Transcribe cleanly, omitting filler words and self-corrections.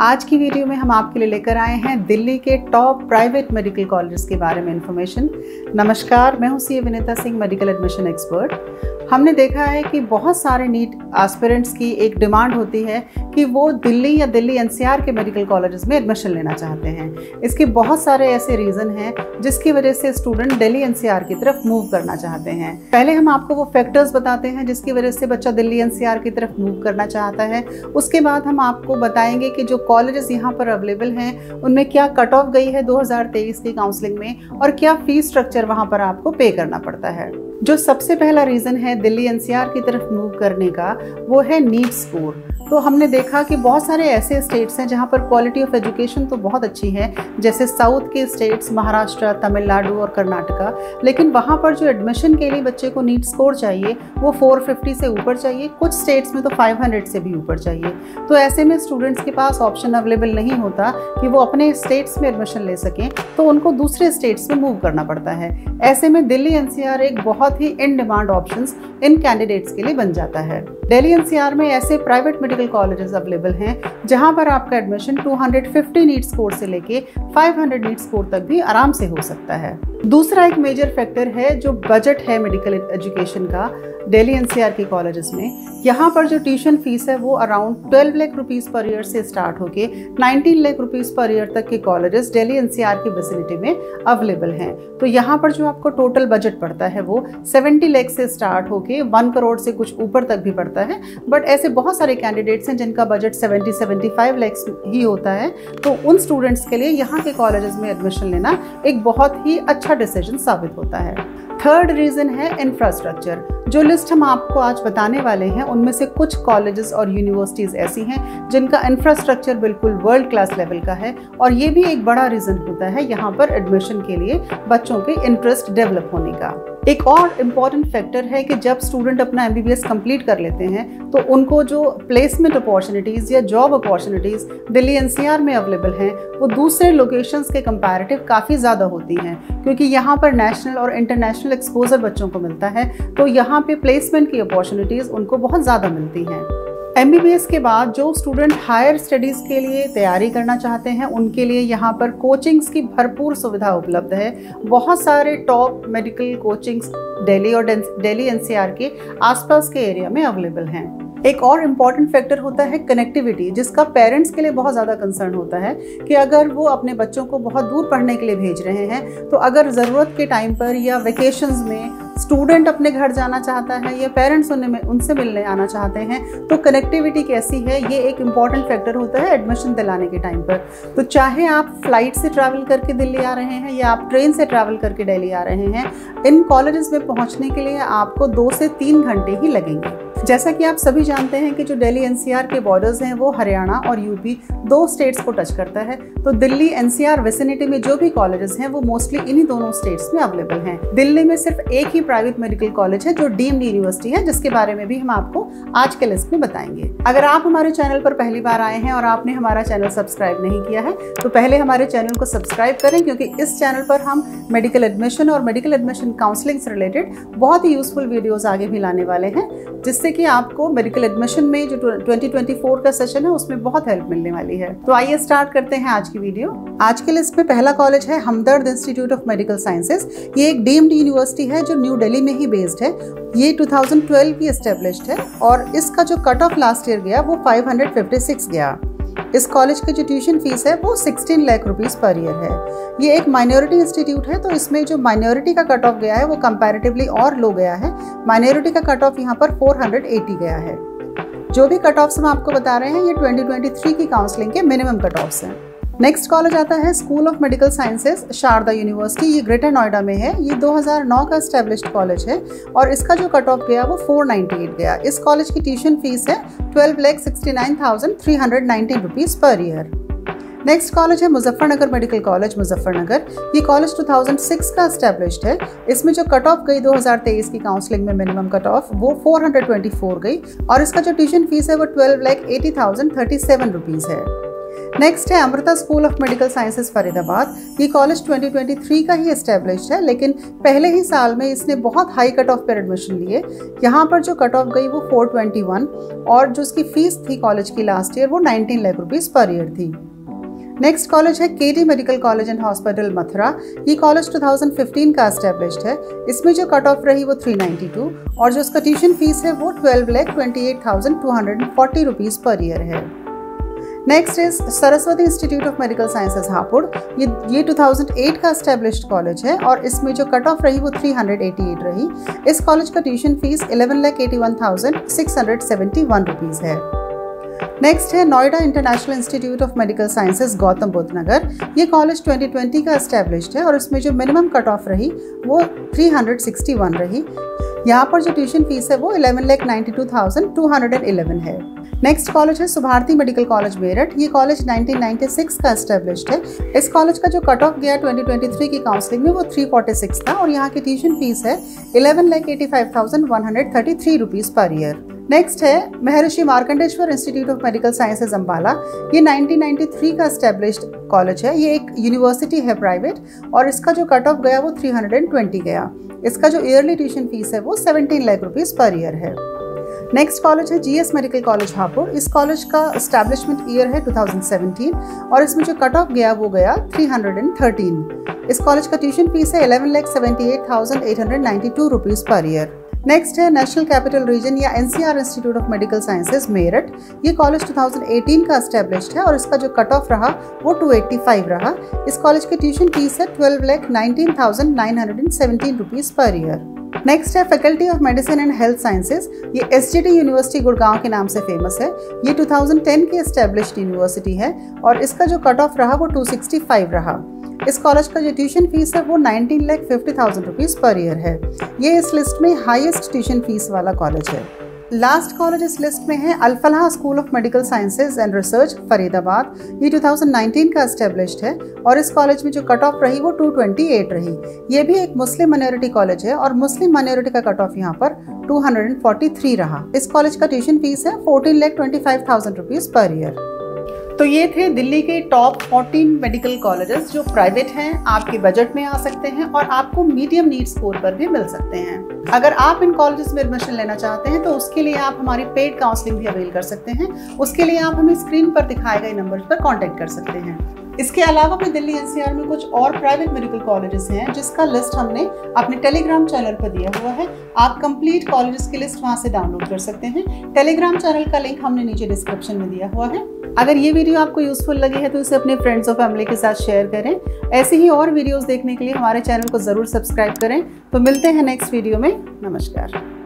आज की वीडियो में हम आपके लिए लेकर आए हैं दिल्ली के टॉप प्राइवेट मेडिकल कॉलेजेस के बारे में इंफॉर्मेशन। नमस्कार, मैं हूं CA Vinita Singh, medical admission expert. हमने देखा है कि बहुत सारे नीट एस्पिरेंट्स की एक डिमांड होती है कि वो दिल्ली या दिल्ली एनसीआर के मेडिकल कॉलेजेस में एडमिशन लेना चाहते हैं। इसके बहुत सारे ऐसे रीज़न हैं जिसकी वजह से स्टूडेंट दिल्ली एनसीआर की तरफ मूव करना चाहते हैं। पहले हम आपको वो फैक्टर्स बताते हैं जिसकी वजह से बच्चा दिल्ली एनसीआर की तरफ मूव करना चाहता है। उसके बाद हम आपको बताएंगे कि जो कॉलेजेस यहाँ पर अवेलेबल हैं उनमें क्या कट ऑफ गई है 2023 की काउंसलिंग में और क्या फीस स्ट्रक्चर वहाँ पर आपको पे करना पड़ता है। जो सबसे पहला रीज़न है दिल्ली एनसीआर की तरफ मूव करने का, वो है नीट स्कोर। तो हमने देखा कि बहुत सारे ऐसे स्टेट्स हैं जहाँ पर क्वालिटी ऑफ एजुकेशन तो बहुत अच्छी है, जैसे साउथ के स्टेट्स महाराष्ट्र, तमिलनाडु और कर्नाटका, लेकिन वहाँ पर जो एडमिशन के लिए बच्चे को नीट स्कोर चाहिए वो 450 से ऊपर चाहिए, कुछ स्टेट्स में तो 500 से भी ऊपर चाहिए। तो ऐसे में स्टूडेंट्स के पास ऑप्शन अवेलेबल नहीं होता कि वो अपने स्टेट्स में एडमिशन ले सकें, तो उनको दूसरे स्टेट्स में मूव करना पड़ता है। ऐसे में दिल्ली एनसीआर एक बहुत ही इन डिमांड ऑप्शंस इन कैंडिडेट्स के लिए बन जाता है। दिल्ली एनसीआर में ऐसे प्राइवेट मेडिकल कॉलेजेस अवेलेबल हैं जहां पर आपका एडमिशन 250 नीट स्कोर से लेके 500 नीट स्कोर तक भी आराम से हो सकता है। दूसरा एक मेजर फैक्टर है जो बजट है मेडिकल एजुकेशन का दिल्ली एनसीआर के कॉलेजेस में। यहाँ पर जो ट्यूशन फीस है वो around 12 lakh rupees per year से स्टार्ट होके 19 लाख रुपीज़ पर ईयर तक के कॉलेजेस दिल्ली एनसीआर की विसिनिटी में अवेलेबल हैं। तो यहाँ पर जो आपको टोटल बजट पड़ता है वो 70 लाख से स्टार्ट होके 1 करोड़ से कुछ ऊपर तक भी पड़ता है। बट ऐसे बहुत सारे कैंडिडेट्स हैं जिनका बजट 70-75 लाख ही होता है, तो उन स्टूडेंट्स के लिए यहाँ के कॉलेजेस में एडमिशन लेना एक बहुत ही अच्छा डिसीजन साबित होता है। थर्ड रीज़न है इंफ्रास्ट्रक्चर। जो लिस्ट हम आपको आज बताने वाले हैं उनमें से कुछ कॉलेजेस और यूनिवर्सिटीज़ ऐसी हैं जिनका इंफ्रास्ट्रक्चर बिल्कुल वर्ल्ड क्लास लेवल का है, और ये भी एक बड़ा रीज़न होता है यहाँ पर एडमिशन के लिए बच्चों के इंटरेस्ट डेवलप होने का। एक और इम्पॉर्टेंट फैक्टर है कि जब स्टूडेंट अपना एमबीबीएस कंप्लीट कर लेते हैं तो उनको जो प्लेसमेंट अपॉर्चुनिटीज़ या जॉब अपॉर्चुनिटीज़ दिल्ली एनसीआर में अवेलेबल हैं वो दूसरे लोकेशंस के कंपैरेटिव काफ़ी ज़्यादा होती हैं, क्योंकि यहाँ पर नेशनल और इंटरनेशनल एक्सपोजर बच्चों को मिलता है, तो यहाँ पे प्लेसमेंट की अपॉर्चुनिटीज़ उनको बहुत ज़्यादा मिलती हैं। एमबीबीएस के बाद जो स्टूडेंट हायर स्टडीज़ के लिए तैयारी करना चाहते हैं उनके लिए यहाँ पर कोचिंग्स की भरपूर सुविधा उपलब्ध है। बहुत सारे टॉप मेडिकल कोचिंग्स दिल्ली और दिल्ली एनसीआर के आसपास के एरिया में अवेलेबल हैं। एक और इम्पॉर्टेंट फैक्टर होता है कनेक्टिविटी, जिसका पेरेंट्स के लिए बहुत ज़्यादा कंसर्न होता है कि अगर वो अपने बच्चों को बहुत दूर पढ़ने के लिए भेज रहे हैं तो अगर ज़रूरत के टाइम पर या वेकेशंस में स्टूडेंट अपने घर जाना चाहता है या पेरेंट्स उनसे मिलने आना चाहते हैं तो कनेक्टिविटी कैसी है, ये एक इम्पॉर्टेंट फैक्टर होता है एडमिशन दिलाने के टाइम पर। तो चाहे आप फ्लाइट से ट्रैवल करके दिल्ली आ रहे हैं या आप ट्रेन से ट्रैवल करके दिल्ली आ रहे हैं, इन कॉलेजेस में पहुंचने के लिए आपको 2 से 3 घंटे ही लगेंगे। जैसा कि आप सभी जानते हैं कि जो दिल्ली एनसीआर के बॉर्डर्स हैं वो हरियाणा और यूपी 2 स्टेट्स को टच करता है, तो दिल्ली एनसीआर विसिनिटी में जो भी कॉलेजेस हैं वो मोस्टली इन्हीं दोनों स्टेट्स में अवेलेबल हैं। दिल्ली में सिर्फ एक ही प्राइवेट मेडिकल कॉलेज है जो डीम्ड यूनिवर्सिटी है, जिसके बारे में भी हम आपको आज के लिस्ट में बताएंगे। अगर आप हमारे चैनल पर पहली बार आए हैं और आपने हमारा चैनल सब्सक्राइब नहीं किया है तो पहले हमारे चैनल को सब्सक्राइब करें, क्योंकि इस चैनल पर हम मेडिकल एडमिशन और मेडिकल एडमिशन काउंसलिंग से रिलेटेड बहुत ही यूजफुल वीडियोज आगे भी लाने वाले हैं, जिससे कि आपको मेडिकल एडमिशन में जो 2024 का सेशन है उसमें बहुत हेल्प मिलने वाली है। तो आइए स्टार्ट करते हैं आज की वीडियो। आज के लिस्ट में पहला कॉलेज है हमदर्द इंस्टीट्यूट ऑफ मेडिकल साइंसेज। ये एक डीम्ड यूनिवर्सिटी है जो न्यू दिल्ली में ही बेस्ड है। ये 2012 की एस्टेब्लिश्ड है और इसका जो कट ऑफ लास्ट ईयर गया वो 556 गया। इस कॉलेज की जो ट्यूशन फीस है वो 16 लाख रुपीज़ पर ईयर है। ये एक माइनॉरिटी इंस्टीट्यूट है, तो इसमें जो माइनॉरिटी का कट ऑफ गया है वो कंपैरेटिवली और लो गया है। माइनॉरिटी का कट ऑफ यहाँ पर 480 गया है। जो भी कट ऑफ्स हम आपको बता रहे हैं ये 2023 की काउंसलिंग के मिनिमम कट ऑफ्स हैं। नेक्स्ट कॉलेज आता है school of medical sciences Sharda university. ये ग्रेटर नोएडा में है। ये 2009 का एस्टेब्लिश्ड कॉलेज है और इसका जो कट ऑफ गया वो 498 गया। इस कॉलेज की ट्यूशन फीस है 12,69,319 rupees per year. Next college है मुजफ्फरनगर मेडिकल कॉलेज मुजफ्फरनगर। ये कॉलेज 2006 का एस्टेब्लिश्ड है। इसमें जो कट ऑफ गई 2023 की काउंसलिंग में मिनिमम कट ऑफ वो 424 गई और इसका जो ट्यूशन फीस है वो 12,80,037 रुपीज़ है। नेक्स्ट है Amrita school of medical sciences Faridabad. ये कॉलेज 2023 का ही एस्टेब्लिश्ड है, लेकिन पहले ही साल में इसने बहुत हाई कट ऑफ पर एडमिशन लिए। यहाँ पर जो कट ऑफ गई वो 421 और जो उसकी फीस थी कॉलेज की लास्ट ईयर वो 19 लाख रुपीज़ पर ईयर थी। नेक्स्ट कॉलेज है KD medical college and hospital Mathura. ये कॉलेज 2015 का एस्टेब्लिश्ड है। इसमें जो कट ऑफ रही वो 392 और जो उसका ट्यूशन फीस है वो 12,28,240 रुपीज़ पर ईयर है। Next is Saraswati institute of medical sciences Hapur. ये 2008 का एस्टेब्लिश्ड कॉलेज है और इसमें जो कट ऑफ रही वो 388 रही। इस कॉलेज का ट्यूशन फीस 11,81,671 रुपीज़ है। नेक्स्ट है Noida international institute of medical sciences Gautam Buddh Nagar. ये कॉलेज 2020 का एस्टेब्लिश्ड है और इसमें जो मिनिमम कट ऑफ रही वो 361 रही। यहाँ पर जो ट्यूशन फीस है वो 11,92,211 है। नेक्स्ट कॉलेज है सुभारती मेडिकल कॉलेज मेरठ। ये कॉलेज 1996 का एस्टेब्लिश्ड है। इस कॉलेज का जो कट ऑफ गया 2023 की काउंसलिंग में वो 346 था और यहाँ की ट्यूशन फीस है 11,85,133 रुपीज़ पर ईयर। नेक्स्ट है महर्षि Markandeshwar institute of medical sciences Ambala. ये 1993 का एस्टेब्लिश्ड कॉलेज है। ये एक यूनिवर्सिटी है प्राइवेट और इसका जो कट ऑफ गया वो 320 गया। इसका जो ईयरली ट्यूशन फीस है वो 17 लाख रुपीज़ पर ईयर है। नेक्स्ट कॉलेज है जीएस मेडिकल कॉलेज हापुड़। इस कॉलेज का एस्टेब्लिशमेंट ईयर है 2017 और इसमें जो कट ऑफ गया वो गया 313। इस कॉलेज का ट्यूशन फीस है 11,78,892 रुपीज़ पर ईयर। नेक्स्ट है नेशनल कैपिटल रीजन या NCR institute of medical sciences Meerut. ये कॉलेज 2018 का एस्टेब्लिश्ड है और इसका जो कट ऑफ रहा वो 285 रहा। इस कॉलेज की ट्यूशन फीस है 12,19,917 रुपीज़ पर ईयर। नेक्स्ट है faculty of medicine and health sciences. ये एसजीटी यूनिवर्सिटी गुड़गांव के नाम से फेमस है। ये 2010 की एस्टेब्लिश्ड यूनिवर्सिटी है और इसका जो कट ऑफ रहा वो 265 रहा। इस कॉलेज का जो ट्यूशन फीस है वो 19,50,000 रुपीज़ पर ईयर है। ये इस लिस्ट में हाईएस्ट ट्यूशन फीस वाला कॉलेज है। लास्ट कॉलेज इस लिस्ट में है Al Falah school of medical sciences and research Faridabad. ये 2019 का एस्टेब्लिश्ड है और इस कॉलेज में जो कट ऑफ रही वो 228 रही। ये भी एक मुस्लिम माइनॉरिटी कॉलेज है और मुस्लिम माइनॉरिटी का कट ऑफ यहाँ पर 243 रहा। इस कॉलेज का ट्यूशन फीस है 14,25,000 रुपीज़ पर ईयर। तो ये थे दिल्ली के टॉप 14 मेडिकल कॉलेजेस जो प्राइवेट हैं, आपके बजट में आ सकते हैं और आपको मीडियम नीड स्कोर पर भी मिल सकते हैं। अगर आप इन कॉलेजेस में एडमिशन लेना चाहते हैं तो उसके लिए आप हमारी पेड काउंसलिंग भी अवेल कर सकते हैं। उसके लिए आप हमें स्क्रीन पर दिखाए गए नंबर पर कॉन्टैक्ट कर सकते हैं। इसके अलावा भी दिल्ली एनसीआर में कुछ और प्राइवेट मेडिकल कॉलेजेस हैं जिसका लिस्ट हमने अपने टेलीग्राम चैनल पर दिया हुआ है। आप कंप्लीट कॉलेजेस की लिस्ट वहां से डाउनलोड कर सकते हैं। टेलीग्राम चैनल का लिंक हमने नीचे डिस्क्रिप्शन में दिया हुआ है। अगर ये वीडियो आपको यूजफुल लगी है तो इसे अपने फ्रेंड्स और फैमिली के साथ शेयर करें। ऐसे ही और वीडियोस देखने के लिए हमारे चैनल को ज़रूर सब्सक्राइब करें। तो मिलते हैं नेक्स्ट वीडियो में। नमस्कार।